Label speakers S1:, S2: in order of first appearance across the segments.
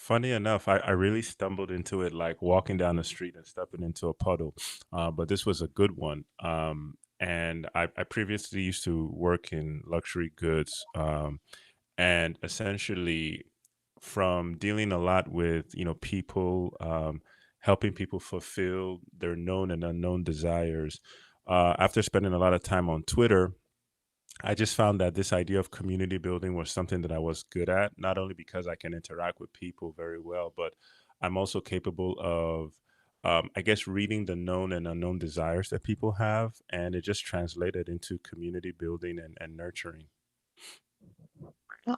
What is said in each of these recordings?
S1: Funny enough, I really stumbled into it like walking down the street and stepping into a puddle. But this was a good one. And I previously used to work in luxury goods. And essentially, from dealing a lot with, people, helping people fulfill their known and unknown desires, after spending a lot of time on Twitter, I just found that this idea of community building was something that I was good at, not only because I can interact with people very well, but I'm also capable of, I guess, reading the known and unknown desires that people have. And it just translated into community building and nurturing.
S2: Oh,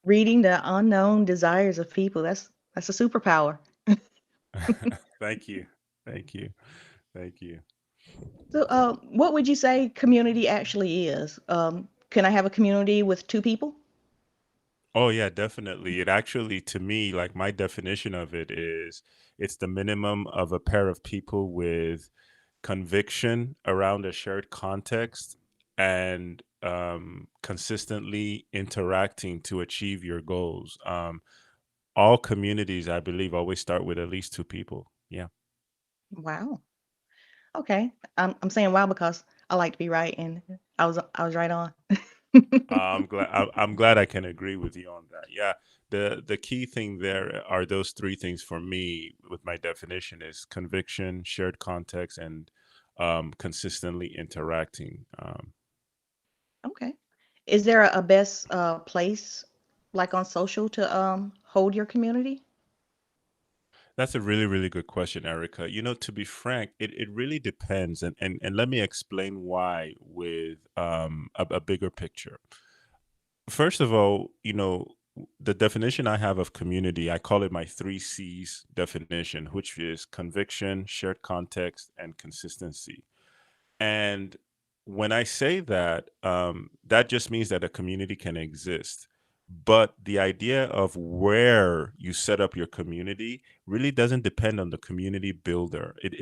S2: reading the unknown desires of people. That's a superpower.
S1: Thank you. Thank you. Thank you.
S2: So, what would you say community actually is? Can I have a community with two people?
S1: Oh yeah, definitely. It actually, to me, like my definition of it is it's the minimum of a pair of people with conviction around a shared context and consistently interacting to achieve your goals. All communities, I believe, always start with at least two people. Yeah.
S2: Wow. Okay. I'm saying wow because I like to be right, and I was right on.
S1: I'm glad I can agree with you on that. Yeah, the key thing there are those three things for me. With my definition is conviction, shared context, and consistently interacting.
S2: Okay. Is there a best place like on social to hold your community?
S1: That's a really, really good question, Erica. To be frank, it really depends, and let me explain why with a bigger picture. First of all, the definition I have of community, I call it my three C's definition, which is conviction, shared context, and consistency. And when I say that, that just means that a community can exist. But the idea of where you set up your community really doesn't depend on the community builder. It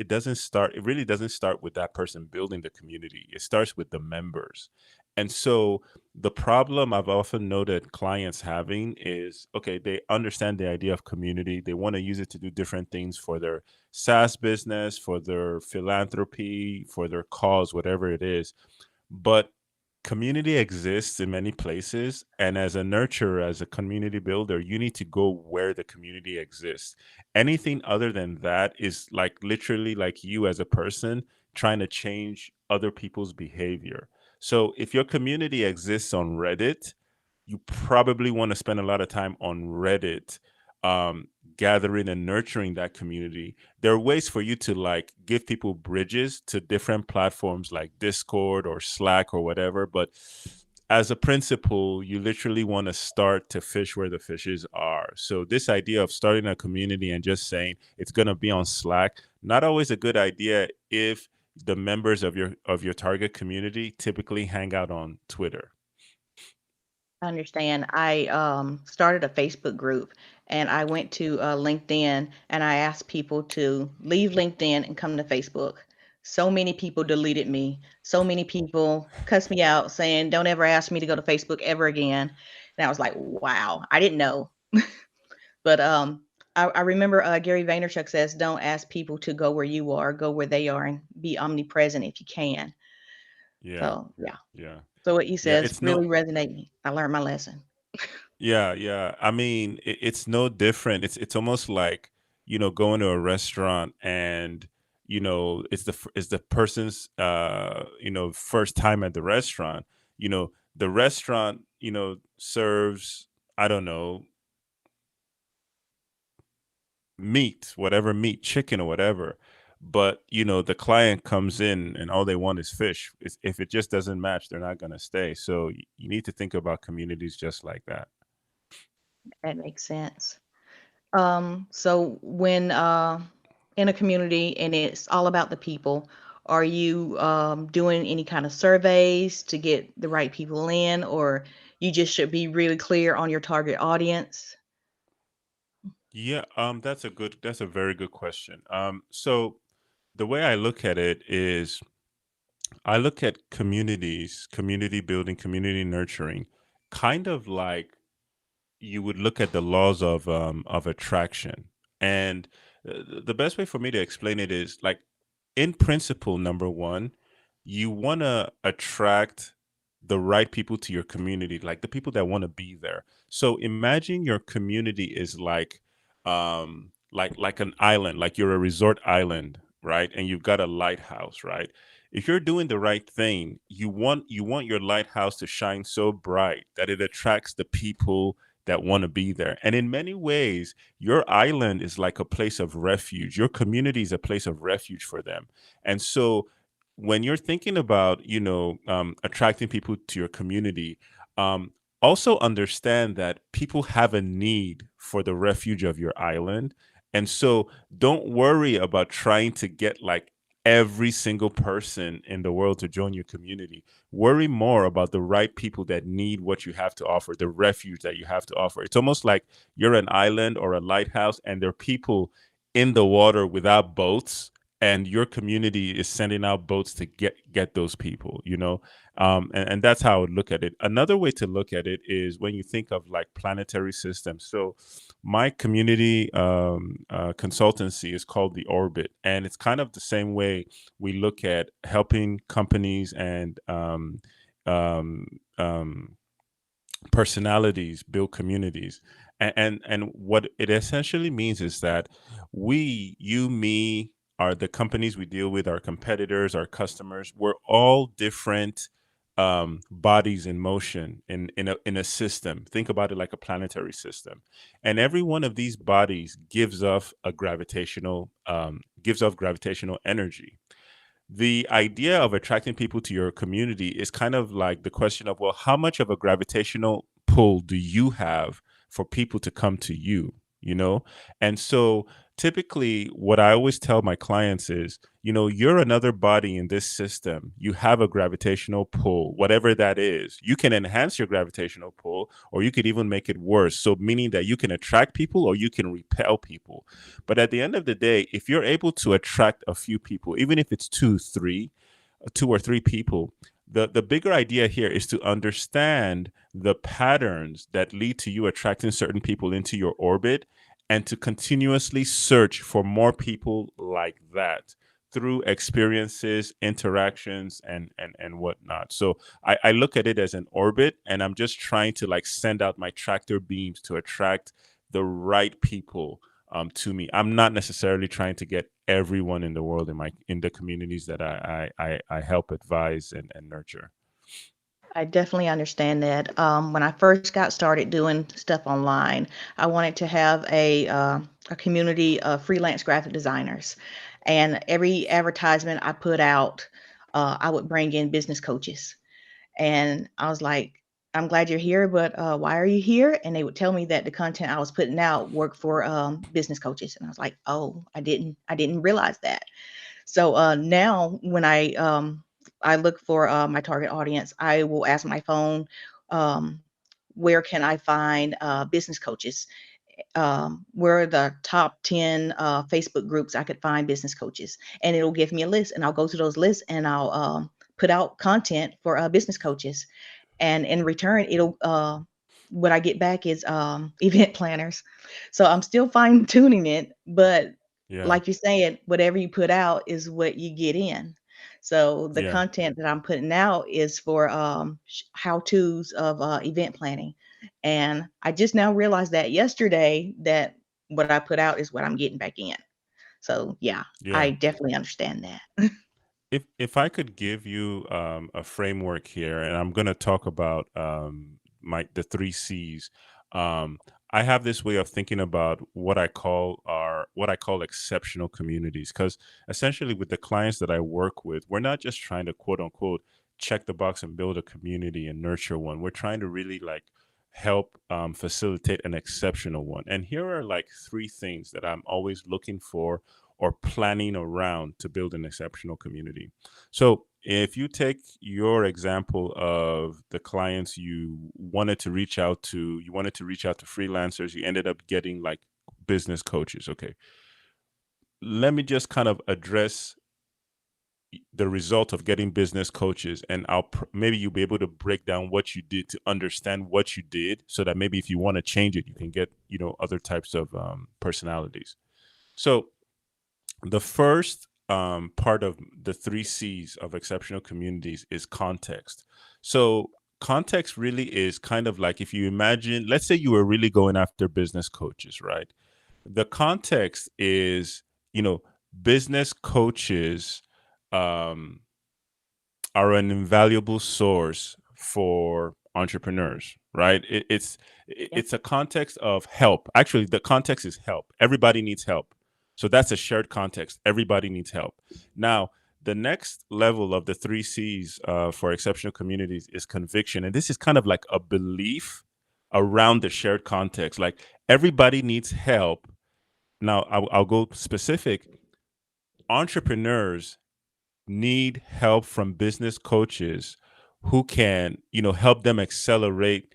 S1: really doesn't start with that person building the community. It starts with the members. And so the problem I've often noted clients having is okay, they understand the idea of community. They want to use it to do different things for their SaaS business, for their philanthropy, for their cause, whatever it is. But community exists in many places. And as a nurturer, as a community builder, you need to go where the community exists. Anything other than that is like literally like you as a person trying to change other people's behavior. So if your community exists on Reddit, you probably want to spend a lot of time on Reddit, um, gathering and nurturing that community. There are ways for you to like give people bridges to different platforms like Discord or Slack or whatever. But as a principle, you literally want to start to fish where the fishes are. So this idea of starting a community and just saying it's going to be on Slack, not always a good idea if the members of your target community typically hang out on Twitter.
S2: I understand. I started a Facebook group and I went to LinkedIn and I asked people to leave LinkedIn and come to Facebook. So many people deleted me. So many people cussed me out saying, don't ever ask me to go to Facebook ever again. And I was like, wow, I didn't know. But I remember Gary Vaynerchuk says, don't ask people to go where you are, go where they are and be omnipresent if you can.
S1: Yeah.
S2: So, yeah.
S1: Yeah.
S2: So what you
S1: Yeah,
S2: says
S1: it's no
S2: really resonated me. I learned my lesson.
S1: yeah, yeah. I mean, it's no different. It's almost like, going to a restaurant and, it's the person's first time at the restaurant. The restaurant, serves, I don't know, meat, whatever meat, chicken or whatever. But, the client comes in and all they want is fish. If it just doesn't match, they're not going to stay. So you need to think about communities just like that.
S2: That makes sense. So when in a community and it's all about the people, are you doing any kind of surveys to get the right people in, or you just should be really clear on your target audience?
S1: Yeah, that's a very good question. So the way I look at it is I look at communities, community building, community nurturing, kind of like you would look at the laws of attraction. And the best way for me to explain it is like, in principle, number one, you want to attract the right people to your community, like the people that want to be there. So imagine your community is like an island, like you're a resort island, right? And you've got a lighthouse, right? If you're doing the right thing, you want your lighthouse to shine so bright that it attracts the people that want to be there. And in many ways, your island is like a place of refuge. Your community is a place of refuge for them. And so when you're thinking about, attracting people to your community, um, also understand that people have a need for the refuge of your island. And so don't worry about trying to get like every single person in the world to join your community. Worry more about the right people that need what you have to offer, the refuge that you have to offer. It's almost like you're an island or a lighthouse, and there are people in the water without boats, and your community is sending out boats to get those people, and that's how I would look at it. Another way to look at it is when you think of like planetary systems. So my community consultancy is called TheOrbit, and it's kind of the same way we look at helping companies and um, um, personalities build communities. And what it essentially means is that me, are the companies we deal with, our competitors, our customers, we're all different bodies in motion in a system. Think about it like a planetary system, and every one of these bodies gives off gravitational energy. The idea of attracting people to your community is kind of like the question of, well, how much of a gravitational pull do you have for people to come to you, you know? And so typically what I always tell my clients is, you're another body in this system. You have a gravitational pull, whatever that is. You can enhance your gravitational pull, or you could even make it worse. So meaning that you can attract people or you can repel people. But at the end of the day, if you're able to attract a few people, even if it's two or three people, the bigger idea here is to understand the patterns that lead to you attracting certain people into your orbit, and to continuously search for more people like that through experiences, interactions, and whatnot. So I look at it as an orbit, and I'm just trying to like send out my tractor beams to attract the right people to me. I'm not necessarily trying to get everyone in the world in the communities that I help advise and nurture.
S2: I definitely understand that. When I first got started doing stuff online, I wanted to have a community of freelance graphic designers, and every advertisement I put out, I would bring in business coaches. And I was like, "I'm glad you're here, but why are you here?" And they would tell me that the content I was putting out worked for business coaches, and I was like, "Oh, I didn't realize that." So now when I look for my target audience, I will ask my phone, um, where can I find business coaches? Where are the top 10 Facebook groups I could find business coaches? And it'll give me a list, and I'll go to those lists and I'll put out content for business coaches. And in return, it'll what I get back is event planners. So I'm still fine tuning it, but
S1: Yeah,
S2: like you said, whatever you put out is what you get in. So the
S1: yeah,
S2: content that I'm putting out is for how to's of event planning. And I just now realized that yesterday that what I put out is what I'm getting back in. So yeah,
S1: yeah.
S2: I definitely understand that.
S1: If I could give you a framework here, and I'm going to talk about the three C's. I have this way of thinking about what I call exceptional communities, because essentially with the clients that I work with, we're not just trying to quote unquote check the box and build a community and nurture one. We're trying to really like help facilitate an exceptional one. And here are like three things that I'm always looking for or planning around to build an exceptional community. So, if you take your example of the clients you wanted to reach out to freelancers, you ended up getting like business coaches. Okay. Let me just kind of address the result of getting business coaches, and maybe you'll be able to break down what you did to understand what you did, so that maybe if you want to change it, you can get other types of personalities. So the first part of the three C's of exceptional communities is context. So context really is kind of like, if you imagine, let's say you were really going after business coaches, right? The context is, business coaches um, are an invaluable source for entrepreneurs, right?
S2: Yeah.
S1: It's a context of help. Actually, the context is help. Everybody needs help. So that's a shared context. Everybody needs help. Now, the next level of the three C's for exceptional communities is conviction. And this is kind of like a belief around the shared context. Like, everybody needs help. Now, I'll go specific. Entrepreneurs need help from business coaches who can, help them accelerate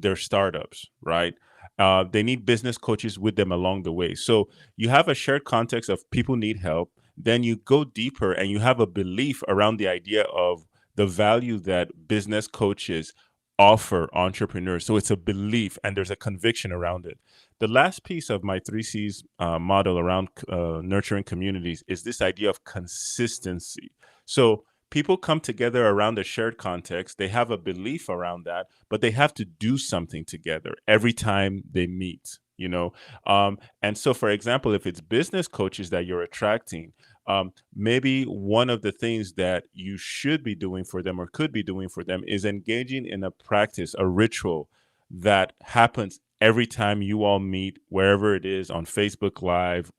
S1: their startups, right? They need business coaches with them along the way. So you have a shared context of people need help. Then you go deeper and you have a belief around the idea of the value that business coaches offer entrepreneurs. So it's a belief and there's a conviction around it. The last piece of my three C's model around nurturing communities is this idea of consistency. So people come together around a shared context. They have a belief around that, but they have to do something together every time they meet. And so, for example, if it's business coaches that you're attracting, maybe one of the things that you should be doing for them or could be doing for them is engaging in a practice, a ritual that happens every time you all meet, wherever it is, on Facebook Live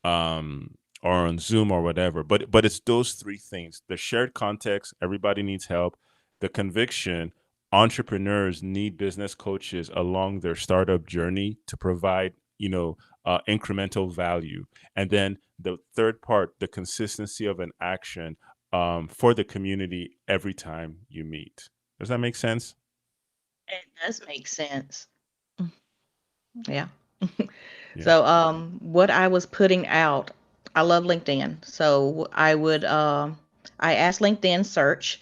S1: um, or on Zoom or whatever. But it's those three things: the shared context, everybody needs help; the conviction, entrepreneurs need business coaches along their startup journey to provide incremental value; and then the third part, the consistency of an action for the community every time you meet. Does that make sense?
S2: It does make sense. Mm, yeah.
S1: Yeah.
S2: So, what I was putting out, I love LinkedIn. So I asked LinkedIn search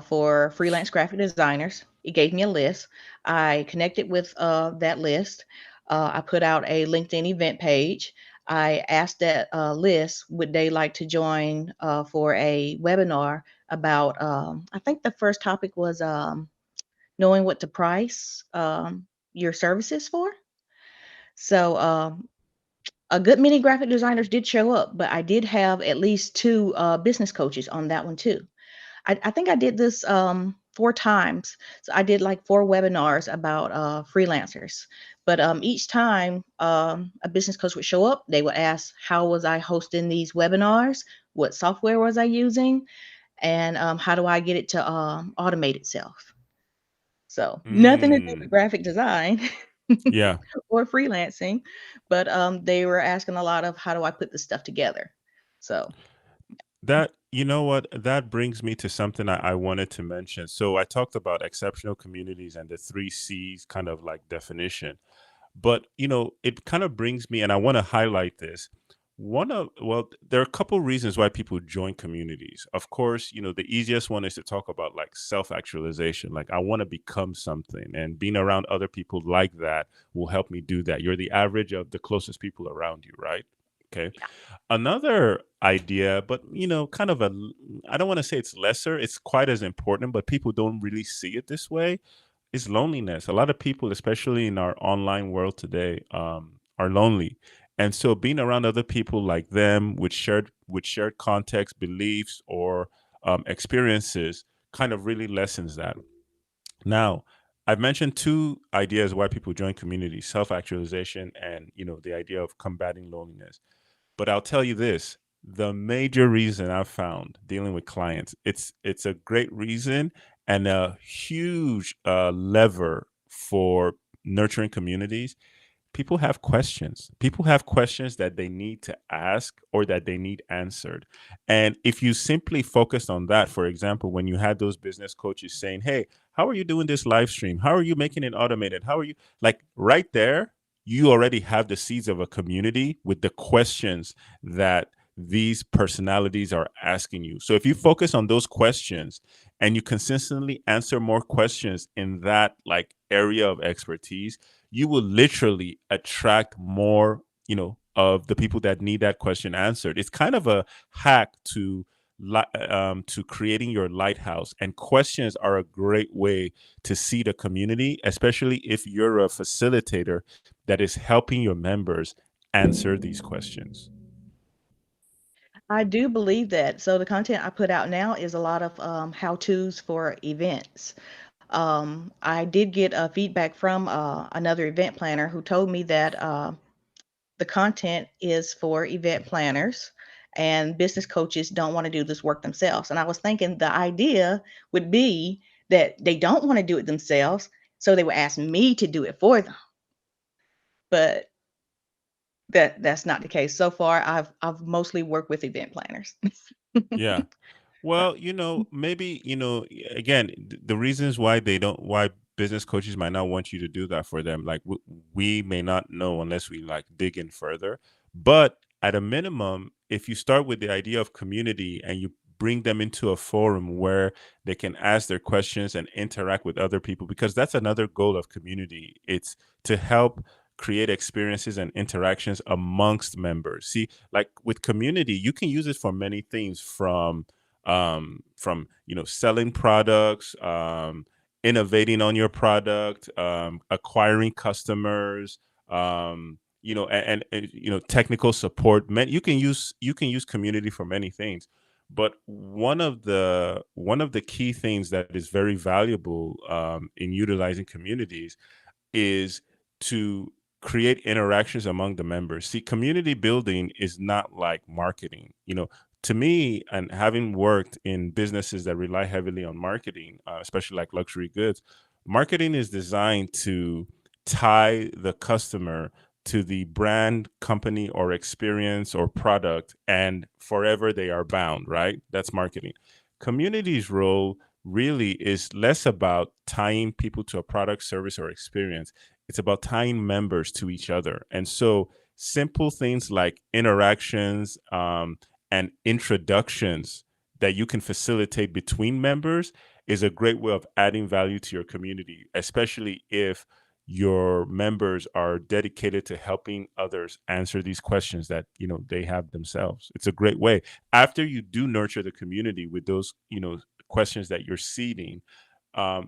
S2: for freelance graphic designers. It gave me a list. I connected with that list. I put out a LinkedIn event page. I asked that list, would they like to join for a webinar about, I think the first topic was knowing what to price your services for. So, a good many graphic designers did show up, but I did have at least two business coaches on that one too. I think I did this four times. So I did like four webinars about freelancers. But each time a business coach would show up, they would ask, how was I hosting these webinars? What software was I using? And how do I get it to automate itself? So nothing to do with
S1: Mm,
S2: graphic design
S1: yeah.
S2: or freelancing, but they were asking a lot of how do I put this stuff together. So
S1: That, you know what, that brings me to something I wanted to mention. So I talked about exceptional communities and the three C's kind of like definition. But, it kind of brings me, and I want to highlight this. Well, there are a couple reasons why people join communities. Of course, the easiest one is to talk about like self actualization. Like, I want to become something, and being around other people like that will help me do that. You're the average of the closest people around you, right? Okay.
S2: yeah.
S1: Another idea, but kind of I don't want to say it's lesser, it's quite as important, but people don't really see it this way, is loneliness. A lot of people, especially in our online world today, are lonely. And so being around other people like them with shared context, beliefs, or experiences kind of really lessens that. Now, I've mentioned two ideas why people join communities: self-actualization and the idea of combating loneliness. But I'll tell you this, the major reason I've found dealing with clients, it's a great reason and a huge lever for nurturing communities. People have questions. People have questions that they need to ask or that they need answered. And if you simply focused on that, for example, when you had those business coaches saying, "Hey, how are you doing this live stream? How are you making it automated? How are you," like, right there, you already have the seeds of a community with the questions that these personalities are asking you. So if you focus on those questions and you consistently answer more questions in that like area of expertise, you will literally attract more, of the people that need that question answered. It's kind of a hack to creating your lighthouse, and questions are a great way to see the community, especially if you're a facilitator that is helping your members answer these questions.
S2: I do believe that. So the content I put out now is a lot of how-tos for events. I did get feedback from another event planner who told me that the content is for event planners and business coaches don't want to do this work themselves. And I was thinking the idea would be that they don't want to do it themselves, so they would ask me to do it for them. But that's not the case. So far, I've mostly worked with event planners.
S1: Yeah. Well, maybe, again, the reasons why why business coaches might not want you to do that for them, like we may not know unless we like dig in further. But at a minimum, if you start with the idea of community and you bring them into a forum where they can ask their questions and interact with other people, because that's another goal of community. It's to help create experiences and interactions amongst members. See, like with community, you can use it for many things, from selling products, innovating on your product, acquiring customers, and technical support. You can use community for many things, but one of the key things that is very valuable in utilizing communities is to create interactions among the members. See, community building is not like marketing. To me, and having worked in businesses that rely heavily on marketing, especially like luxury goods, marketing is designed to tie the customer to the brand, company, or experience or product, and forever they are bound, right? That's marketing. Community's role really is less about tying people to a product, service, or experience. It's about tying members to each other. And so simple things like interactions, and introductions that you can facilitate between members is a great way of adding value to your community, especially if your members are dedicated to helping others answer these questions that they have themselves. It's a great way. After you do nurture the community with those questions that you're seeding,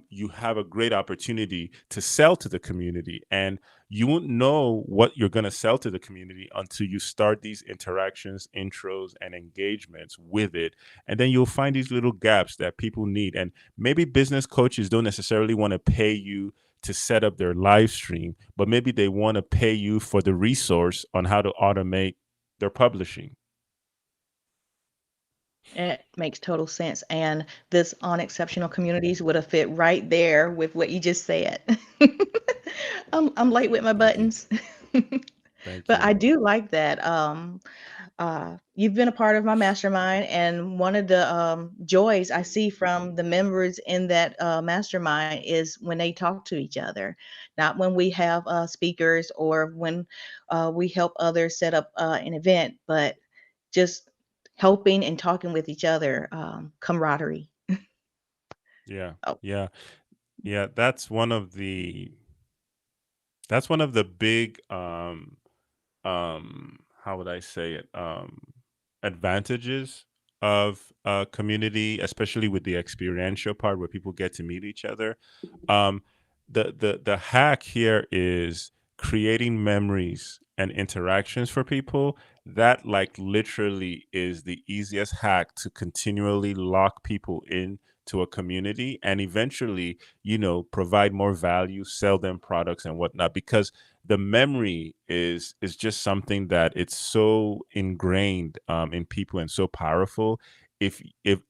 S1: you have a great opportunity to sell to the community. And you won't know what you're going to sell to the community until you start these interactions, intros, and engagements with it. And then you'll find these little gaps that people need. And maybe business coaches don't necessarily want to pay you to set up their live stream, but maybe they want to pay you for the resource on how to automate their publishing.
S2: It makes total sense. And this on exceptional communities would have fit right there with what you just said. I'm late with my
S1: Thank you.
S2: buttons.
S1: Thank
S2: But
S1: you.
S2: I do like that. You've been a part of my mastermind, and one of the joys I see from the members in that mastermind is when they talk to each other, not when we have speakers or when we help others set up an event, but just helping and talking with each other, camaraderie.
S1: Yeah.
S2: Oh,
S1: Yeah. Yeah. That's one of the big, how would I say it, advantages of community, especially with the experiential part where people get to meet each other. um the hack here is creating memories and interactions for people. That like literally is the easiest hack to continually lock people in to a community, and eventually provide more value, sell them products and whatnot, because the memory is just something that it's so ingrained in people and so powerful. If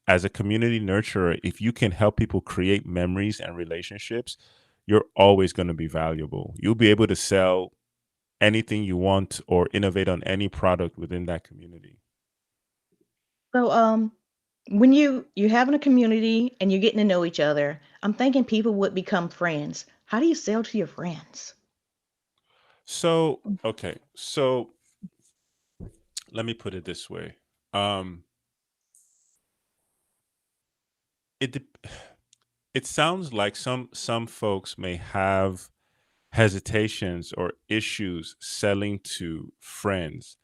S1: as a community nurturer, if you can help people create memories and relationships, you're always going to be valuable. You'll be able to sell anything you want or innovate on any product within that community.
S2: so when you're having a community and you're getting to know each other, I'm thinking people would become friends. How do you sell to your friends?
S1: So, okay. So let me put it this way. Um, it dep- it sounds like some folks may have hesitations or issues selling to friends,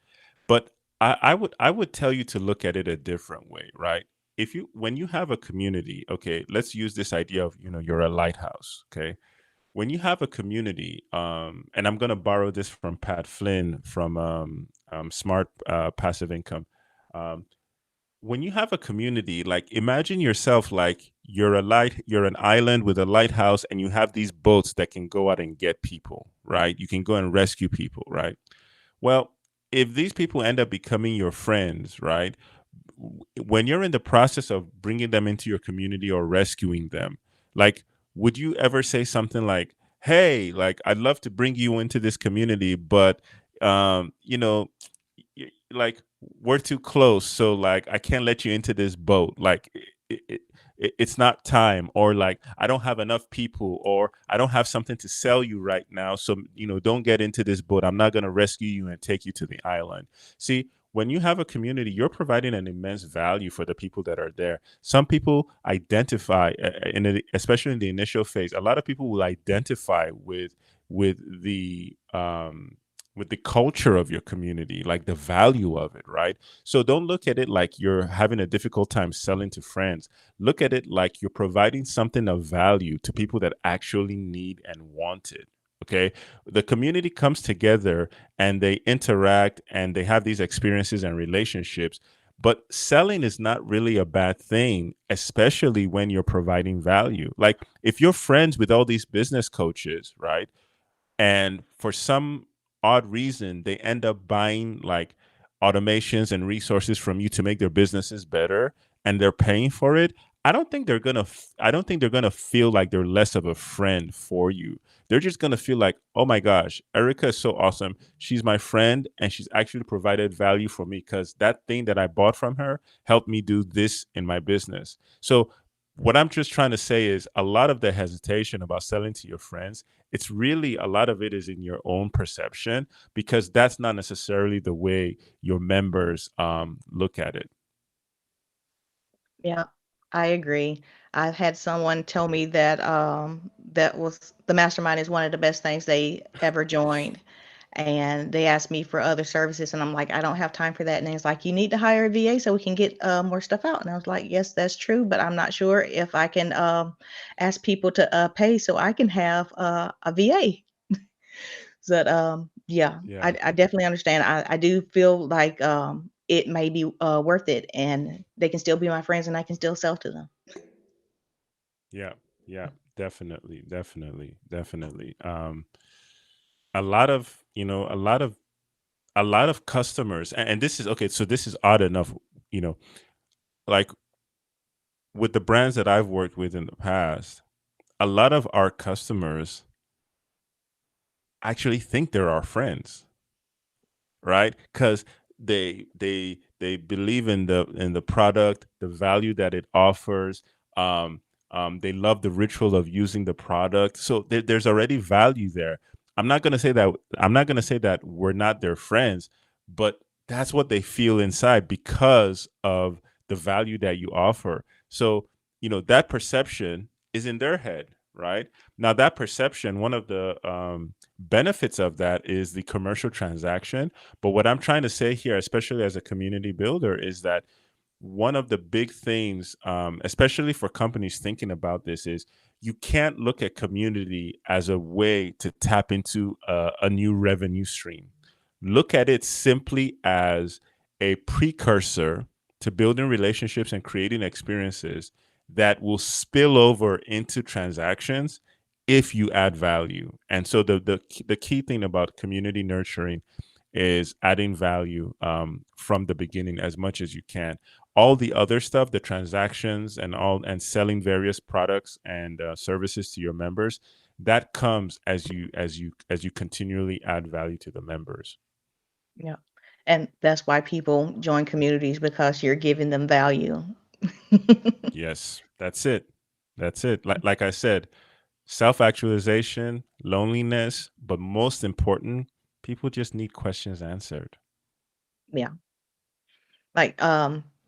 S1: but I would tell you to look at it a different way, right? If you when you have a community, okay, let's use this idea of you're a lighthouse, okay? When you have a community, and I'm gonna borrow this from Pat Flynn from Smart Passive Income. Um, when you have a community, like imagine yourself like you're an island with a lighthouse, and you have these boats that can go out and get people, right? You can go and rescue people, right? Well, if these people end up becoming your friends, right? When you're in the process of bringing them into your community or rescuing them, like, would you ever say something like, "Hey, like, I'd love to bring you into this community, but, you know, like, we're too close, so like, I can't let you into this boat. Like, it's not time, or like, I don't have enough people, or I don't have something to sell you right now, so don't get into this boat. I'm not gonna rescue you and take you to the island." See, when you have a community, you're providing an immense value for the people that are there. Some people identify, especially in the initial phase. A lot of people will identify with with the culture of your community, like the value of it, right? So don't look at it like you're having a difficult time selling to friends. Look at it like you're providing something of value to people that actually need and want it. Okay, the community comes together and they interact and they have these experiences and relationships. But selling is not really a bad thing, especially when you're providing value. Like if you're friends with all these business coaches, right? And for some odd reason they end up buying like automations and resources from you to make their businesses better, and they're paying for it. I don't think they're going to feel like they're less of a friend for you. They're just going to feel like, "Oh my gosh, Erica is so awesome. She's my friend and she's actually provided value for me because that thing that I bought from her helped me do this in my business." So what I'm just trying to say is a lot of the hesitation about selling to your friends, it's really a lot of it is in your own perception, because that's not necessarily the way your members look at it.
S2: Yeah, I agree. I've had someone tell me that that was the mastermind is one of the best things they ever joined. And they asked me for other services, and I'm like, I don't have time for that. And it's like, you need to hire a VA so we can get more stuff out. And I was like, yes, that's true, but I'm not sure if I can ask people to pay so I can have a VA. But yeah,
S1: Yeah,
S2: I definitely understand. I do feel like it may be worth it, and they can still be my friends, and I can still sell to them.
S1: yeah, yeah, definitely, definitely, definitely. A lot of a lot of customers, and this is okay. So this is odd enough, you know, like with the brands that I've worked with in the past, a lot of our customers actually think they're our friends, right? Because they believe in the product, the value that it offers. Um, they love the ritual of using the product, so there's already value there. I'm not gonna say that we're not their friends, but that's what they feel inside because of the value that you offer. So that perception is in their head, right? Now that perception, one of the benefits of that is the commercial transaction. But what I'm trying to say here, especially as a community builder, is that one of the big things, especially for companies thinking about this, is you can't look at community as a way to tap into a new revenue stream. Look at it simply as a precursor to building relationships and creating experiences that will spill over into transactions if you add value. And so the key thing about community nurturing is adding value from the beginning as much as you can. All the other stuff, the transactions and selling various products and services to your members, that comes as you continually add value to the members.
S2: Yeah, and that's why people join communities because you're giving them value.
S1: Yes, that's it. That's it. Like I said, self actualization, loneliness, but most important, people just need questions answered.
S2: Yeah. Like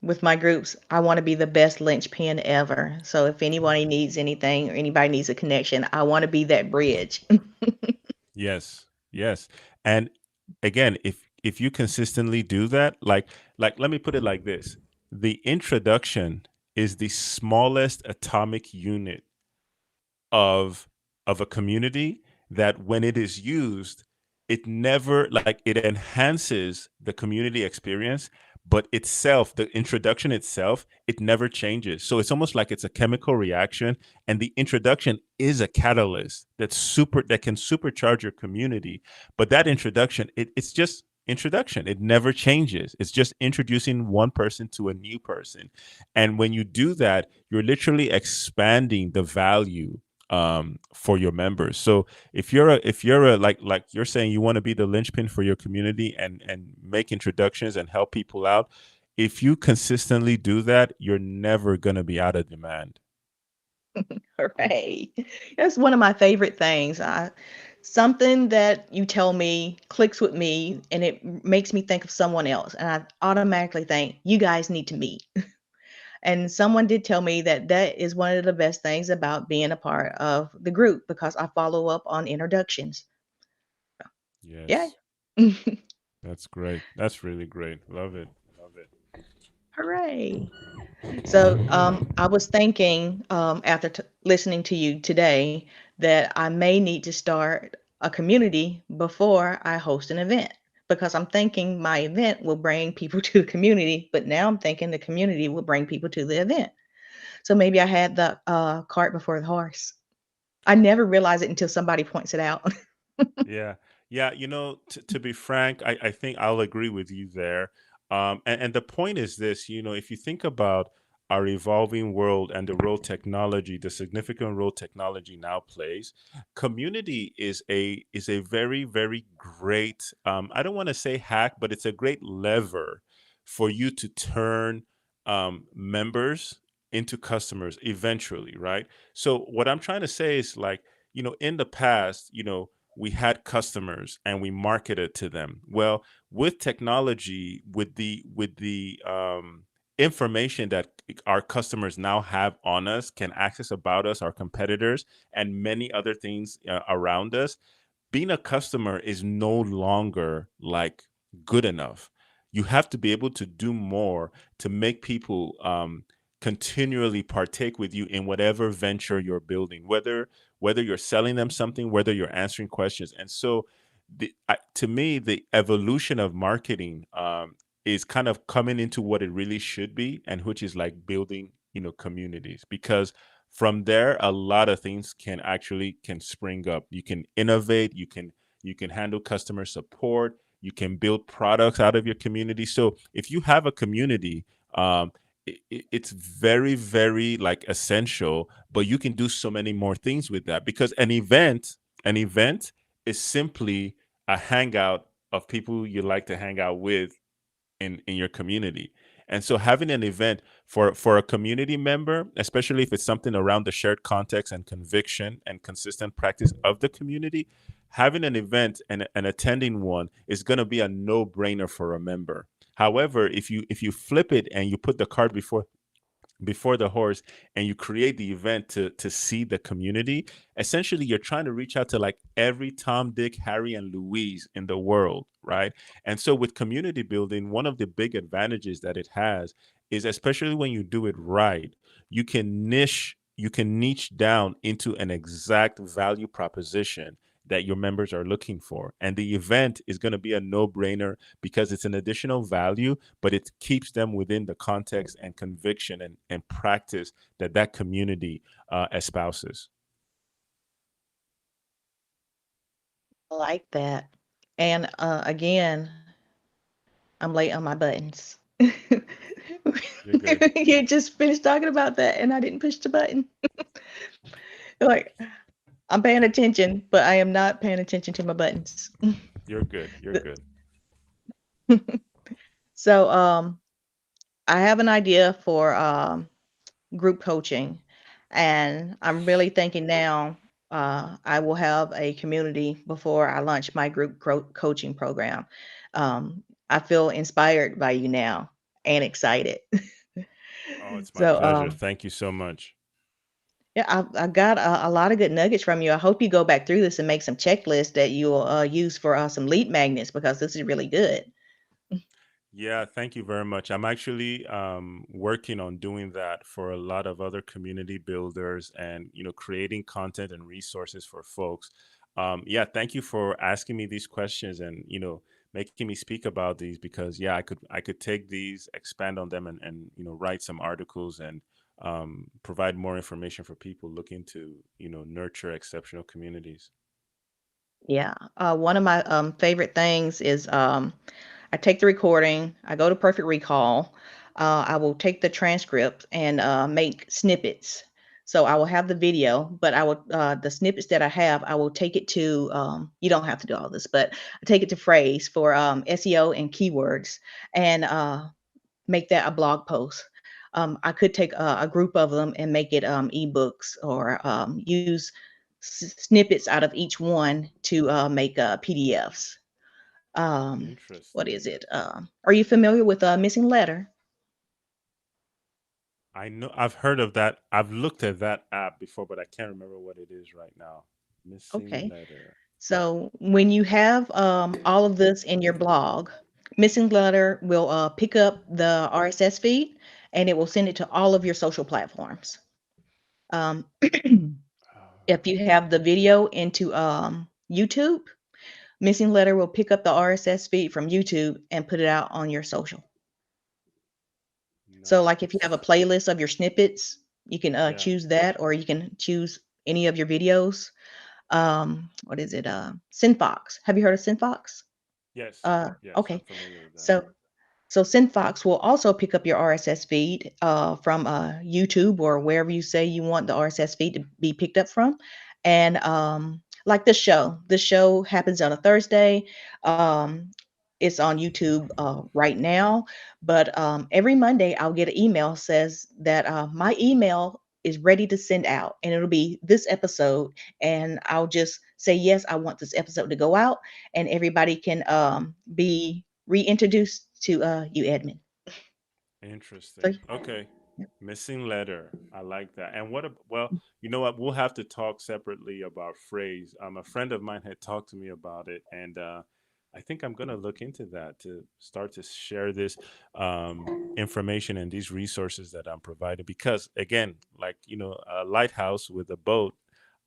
S2: with my groups, I want to be the best linchpin ever. So if anybody needs anything or anybody needs a connection, I want to be that bridge.
S1: Yes, yes. And again, if you consistently do that, like let me put it like this. The introduction is the smallest atomic unit of of a community that when it is used, it never like it enhances the community experience, but itself, the introduction itself, it never changes. So it's almost like it's a chemical reaction, and the introduction is a catalyst that can supercharge your community. But that introduction, it's just introduction. It never changes. It's just introducing one person to a new person. And when you do that, you're literally expanding the value for your members. So if you're a like you're saying you want to be the linchpin for your community and make introductions and help people out, if you consistently do that, you're never going to be out of demand.
S2: Hooray. That's one of my favorite things. Something that you tell me clicks with me and it makes me think of someone else. And I automatically think, you guys need to meet. And someone did tell me that that is one of the best things about being a part of the group because I follow up on introductions. Yeah.
S1: Yes, that's great. That's really great. Love it. Love it.
S2: Hooray. So I was thinking after listening to you today that I may need to start a community before I host an event because I'm thinking my event will bring people to the community, but now I'm thinking the community will bring people to the event. So maybe I had the cart before the horse. I never realize it until somebody points it out.
S1: Yeah, yeah. To be frank, I think I'll agree with you there. And the point is this: if you think about our evolving world and the role technology, the significant role technology now plays, community is a very very great. I don't want to say hack, but it's a great lever for you to turn members into customers eventually, right? So what I'm trying to say is like, in the past, we had customers and we marketed to them. Well, with technology, with the information that our customers now have on us, can access about us, our competitors, and many other things around us, being a customer is no longer like good enough. You have to be able to do more to make people continually partake with you in whatever venture you're building, whether you're selling them something, whether you're answering questions. And so, to me, the evolution of marketing is kind of coming into what it really should be, and which is like building, communities. Because from there, a lot of things can spring up. You can innovate. You can handle customer support. You can build products out of your community. So if you have a community, it's very very like essential, but you can do so many more things with that, because an event is simply a hangout of people you like to hang out with in your community. And so having an event for a community member, especially if it's something around the shared context and conviction and consistent practice of the community, having an event and attending one is going to be a no-brainer for a member. However, if you flip it and you put the cart before the horse, and you create the event to see the community, essentially you're trying to reach out to like every Tom, Dick, Harry, and Louise in the world, right? And so with community building, one of the big advantages that it has is, especially when you do it right, you can niche down into an exact value proposition that your members are looking for, and the event is going to be a no-brainer because it's an additional value, but it keeps them within the context and conviction and practice that community espouses.
S2: I like that. And again, I'm late on my buttons.
S1: You're good.
S2: You just finished talking about that and I didn't push the button. Like, I'm paying attention, but I am not paying attention to my buttons.
S1: You're good. You're good.
S2: So, I have an idea for group coaching, and I'm really thinking now I will have a community before I launch my group coaching program. I feel inspired by you now, and excited.
S1: Oh, it's my
S2: So,
S1: pleasure. Thank you so much.
S2: yeah, I got a lot of good nuggets from you. I hope you go back through this and make some checklists that you'll use for some lead magnets because this is really good.
S1: Yeah, thank you very much. I'm actually working on doing that for a lot of other community builders and creating content and resources for folks. Yeah, thank you for asking me these questions and making me speak about these because yeah, I could take these, expand on them, and write some articles and provide more information for people looking to nurture exceptional communities.
S2: Yeah. One of my favorite things is I take the recording, I go to Perfect Recall, I will take the transcript and make snippets. So I will have the video, but I will the snippets that I have, I will take it to you don't have to do all this, but I take it to Phrase for SEO and keywords and make that a blog post. I could take a group of them and make it ebooks or use snippets out of each one to make PDFs. What is
S1: Interesting.
S2: it? Are you familiar with Missing Letter?
S1: I know I've heard of that. I've looked at that app before, but I can't remember what it is right now. Missing
S2: Okay.
S1: letter.
S2: So when you have all of this in your blog, Missing Letter will pick up the RSS feed and it will send it to all of your social platforms. Um,
S1: Oh,
S2: if you have the video into YouTube, Missing Letter will pick up the RSS feed from YouTube and put it out on your social. So, like if you have a
S1: nice.
S2: playlist of your snippets, you can
S1: Yeah.
S2: choose that, or you can choose any of your videos. What is it? Synfox. Have you heard of Synfox?
S1: Yes. Yes, I'm
S2: Okay.
S1: familiar with that.
S2: So so SendFox will also pick up your RSS feed from YouTube or wherever you say you want the RSS feed to be picked up from. And like this show happens on a Thursday. Um, it's on YouTube right now, but every Monday I'll get an email says that my email is ready to send out, and it'll be this episode, and I'll just say yes, I want this episode to go out, and everybody can be reintroduced to you, Edmund. So,
S1: Interesting. Okay. Missing letter. I like that. And well, you know what? We'll have to talk separately about phrase. A friend of mine had talked to me about it, and I think I'm gonna look into that to start to share this information and these resources that I'm providing. Because again, like a lighthouse with a boat,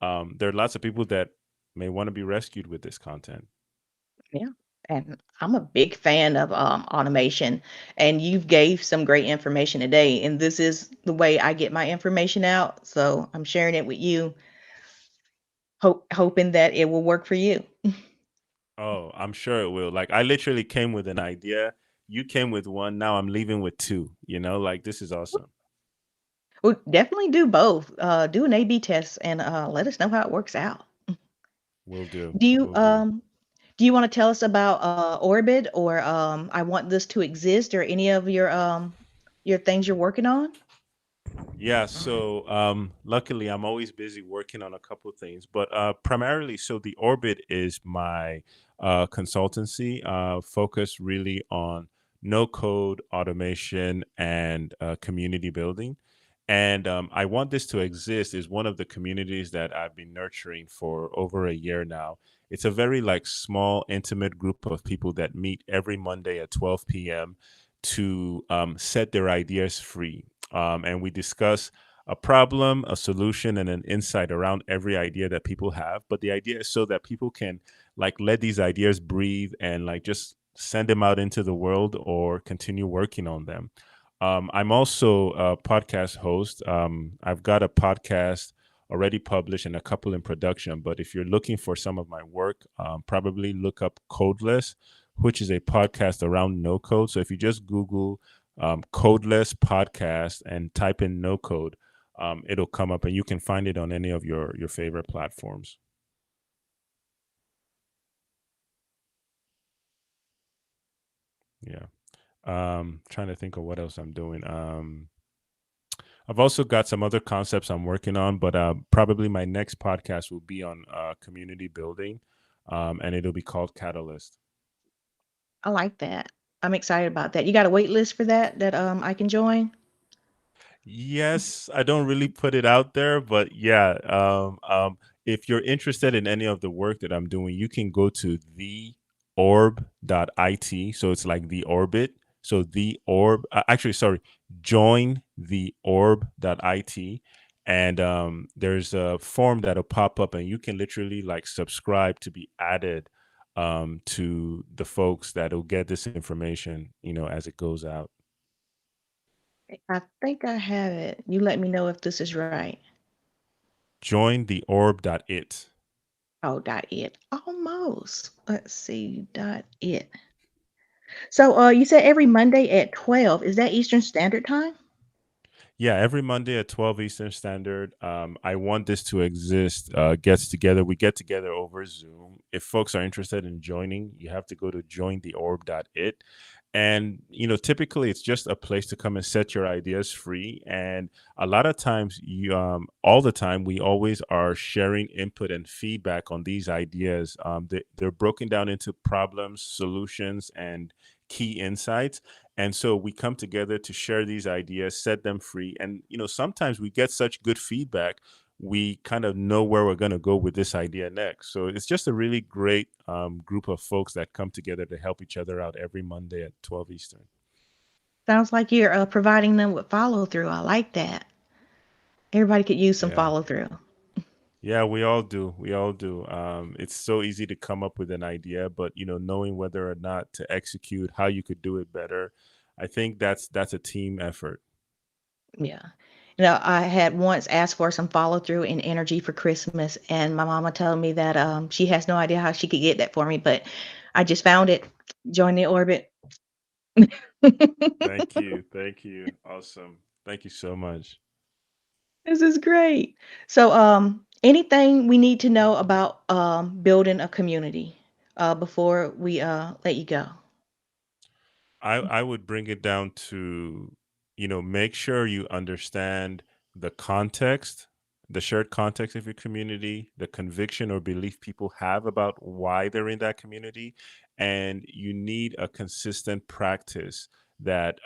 S1: there are lots of people that may want to be rescued with this content.
S2: yeah. And I'm a big fan of automation, and you've gave some great information today. And this is the way I get my information out. So I'm sharing it with you, hoping that it will work for you.
S1: Oh, I'm sure it will. Like I literally came with an idea. You came with one. Now I'm leaving with two. Like this is awesome.
S2: Well, definitely do both. Do an A/B test and let us know how it works out.
S1: Will do.
S2: Do you
S1: Will do.
S2: do you want to tell us about Orbit or I want this to exist or any of your things you're working on?
S1: Yeah, so luckily I'm always busy working on a couple of things, but primarily, so the Orbit is my consultancy focused really on no code automation and community building. And I want this to exist is one of the communities that I've been nurturing for over a year now. It's a very like small, intimate group of people that meet every Monday at 12 p.m. to set their ideas free, and we discuss a problem, a solution, and an insight around every idea that people have. But the idea is so that people can like let these ideas breathe and like just send them out into the world or continue working on them. I'm also a podcast host. I've got a podcast already published and a couple in production. But if you're looking for some of my work, probably look up Codeless, which is a podcast around no code. So if you just Google codeless podcast and type in no code, it'll come up and you can find it on any of your favorite platforms. Yeah. Trying to think of what else I'm doing. I've also got some other concepts I'm working on, but probably my next podcast will be on community building, and it'll be called Catalyst.
S2: I like that. I'm excited about that. You got a wait list for that I can join?
S1: Yes, I don't really put it out there, but yeah, if you're interested in any of the work that I'm doing, you can go to theorb.it. So it's like the orbit. So actually, sorry, join theorb.it. And there's a form that'll pop up, and you can literally like subscribe to be added to the folks that'll get this information, as it goes out.
S2: I think I have it. You let me know if this is right.
S1: Join theorb.it.
S2: Oh, dot it. Almost. Let's see, dot it. So, you said every Monday at 12. Is that Eastern Standard Time?
S1: Yeah, every Monday at 12 Eastern Standard. I want this to exist. Gets together. We get together over Zoom. If folks are interested in joining, you have to go to jointheorb.it. And, typically it's just a place to come and set your ideas free. And a lot of times, all the time, we always are sharing input and feedback on these ideas. They're broken down into problems, solutions, and key insights, and so we come together to share these ideas, set them free. And, sometimes we get such good feedback, we kind of know where we're going to go with this idea next. So it's just a really great group of folks that come together to help each other out every Monday at 12 Eastern.
S2: Sounds like you're providing them with follow through. I like that. Everybody could use some
S1: Yeah.
S2: follow through.
S1: Yeah, we all do. We all do. It's so easy to come up with an idea, but knowing whether or not to execute, how you could do it better, I think that's a team effort.
S2: Yeah. I had once asked for some follow through and energy for Christmas, and my mama told me that she has no idea how she could get that for me, but I just found it. Join the orbit.
S1: Thank you. Thank you. Awesome. Thank you so much.
S2: This is great. So, anything we need to know about building a community before we let you go?
S1: I would bring it down to, make sure you understand the context, the shared context of your community, the conviction or belief people have about why they're in that community, and you need a consistent practice that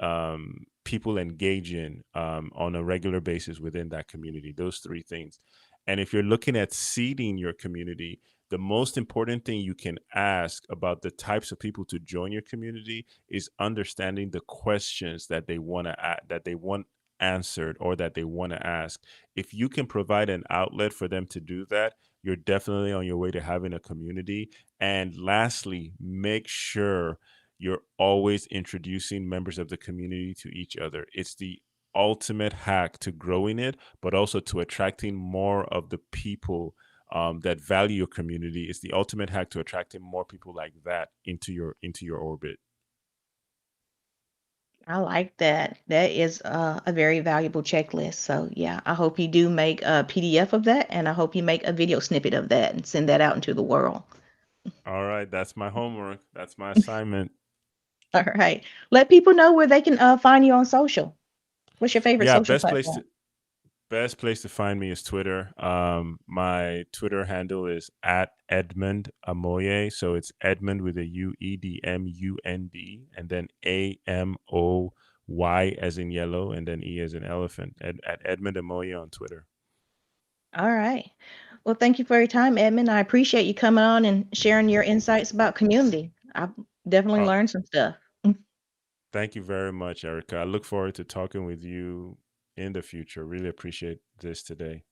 S1: people engage in on a regular basis within that community. Those three things. And if you're looking at seeding your community, the most important thing you can ask about the types of people to join your community is understanding the questions that they want to that they want answered or that they want to ask. If you can provide an outlet for them to do that, you're definitely on your way to having a community. And lastly, make sure you're always introducing members of the community to each other. It's the ultimate hack to growing it, but also to attracting more of the people that value your community. Is the ultimate hack to attracting more people like that into your orbit.
S2: I like that. That is a very valuable checklist. So, yeah, I hope you do make a PDF of that, and I hope you make a video snippet of that and send that out into the world.
S1: All right, that's my homework. That's my assignment.
S2: All right. Let people know where they can find you on social. What's your favorite
S1: Yeah,
S2: social
S1: best place
S2: platform?
S1: to best place to find me is Twitter. My Twitter handle is at Edmund Amoye. So it's Edmund with a UEDMUND and then AMOY as in yellow and then E as in elephant. At Edmund Amoye on Twitter.
S2: All right. Well, thank you for your time, Edmund. I appreciate you coming on and sharing your insights about community. I've definitely
S1: Uh,
S2: learned some stuff.
S1: Thank you very much, Erica. I look forward to talking with you in the future. Really appreciate this today.